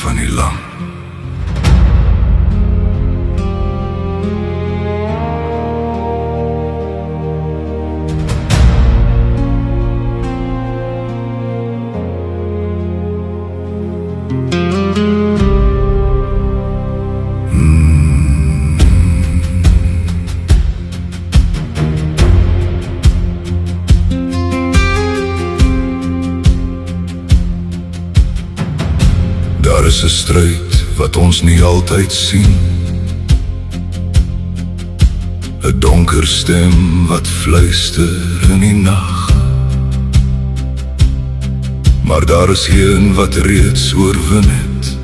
van die lam. Daar is 'n stryd wat ons nie altyd sien, 'n donker stem wat fluister in die nag. Maar daar is een wat reeds oorwin het,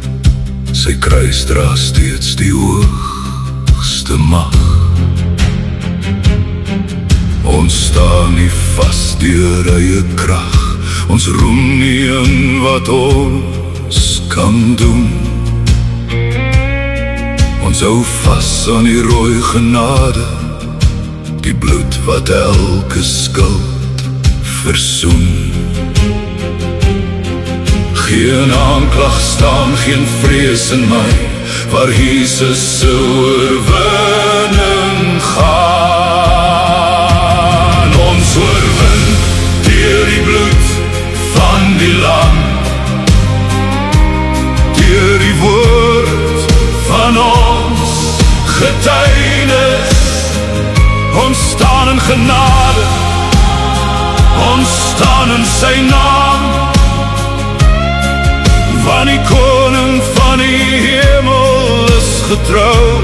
sy kruis dra steeds die hoogste mag. Ons staan nie vas deur eie krag, ons roem nie in wat ons kan doen. Ons hou vas aan die rooi genade, die bloed wat elke skuld versoen. Geen aanklag staan, geen vrees in my, waar Jesus se oorwinning gaan. Ons oorwin deur die bloed van die lam, deur die woord van ons getuienis. Ons staan in genade, ons staan in sy naam, want die koning van die hemel is getrou.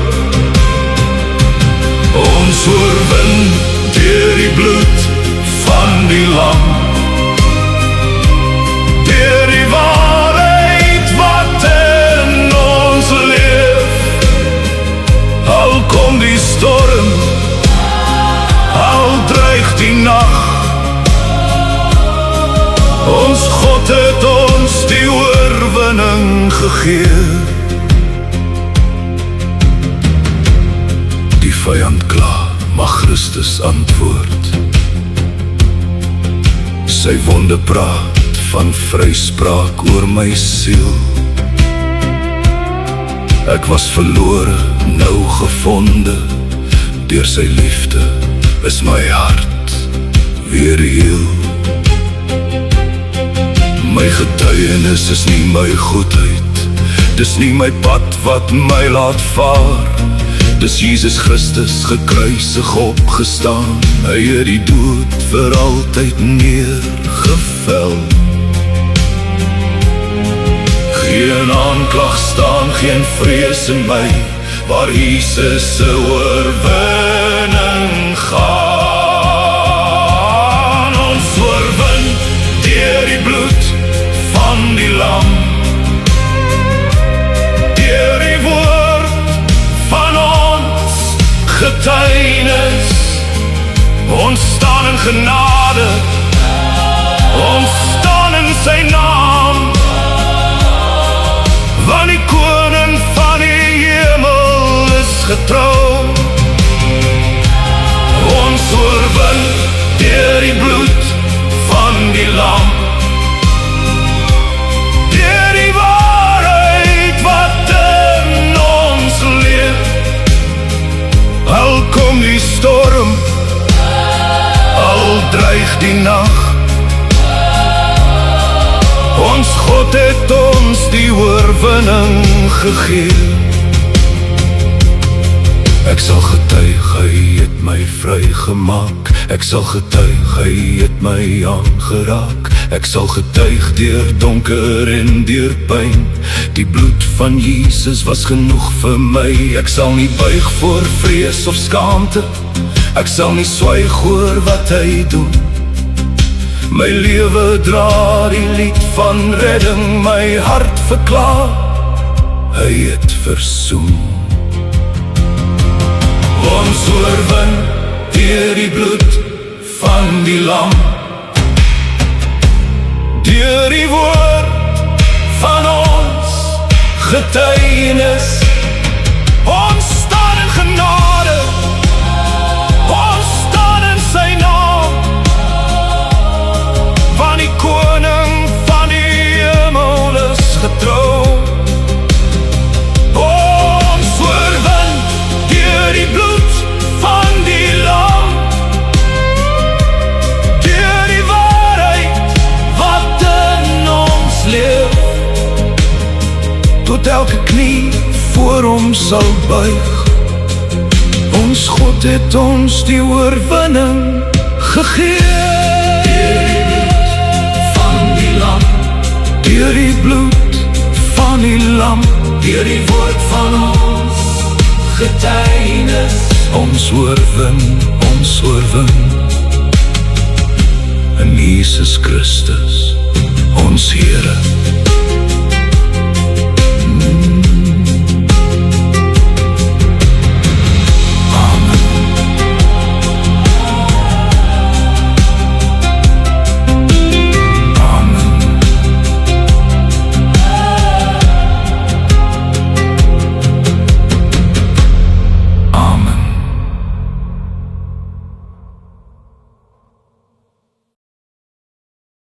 Ons oorwin deur die bloed van die lam, deur die waarheid wat in ons leef. Al kom die storm, al dreig die nacht, ons God het ons die oorwinning gegee. Die vyand kla, maar Christus antwoord. Sy wonde praat van vryspraak oor my siel. Ek was verlore, nou gevonde, deur sy liefde is my hart weer heel. My getuienis is nie my goedheid, dis nie my pad wat my laat vaar. Dis Jesus Christus gekruisig opgestaan, hy het die dood vir altyd neergevel. Geen aanklag staan, geen vrees in my, waar Jesus se oorwinning gaan. Ons oorwin deur die bloed van die lam, deur die woord van ons getuienis. Ons staan in genade, ons staan in sy naam, want die koning van die hemel is getrou. Ons oorwin deur die bloed van die lam, deur die waarheid wat in ons leef. Al kom die storm, al dreig die nacht, ons God het ons die oorwinning gegee. Ek sal getuig, hy het my vrygemaak. Ek sal getuig, hy het my aangeraak. Ek sal getuig deur donker en deur pyn. Die bloed van Jesus was genoeg vir my. Ek sal nie buig voor vrees of skaamte, ek sal nie swyg oor wat hy doen. My lewe dra die lied van redding, my hart verklaar, hy het versoen. Ons oorwin deur die bloed van die lam, deur die woord van ons getuienis. Ons staan in genade, ons staan in sy naam, want die koning van die hemel is getrou. ons sal buig. Ons God het ons die oorwinning gegee. Deur die bloed van die lam, deur die woord van ons getuienis, ons oorwin in Jesus Christus, ons Here.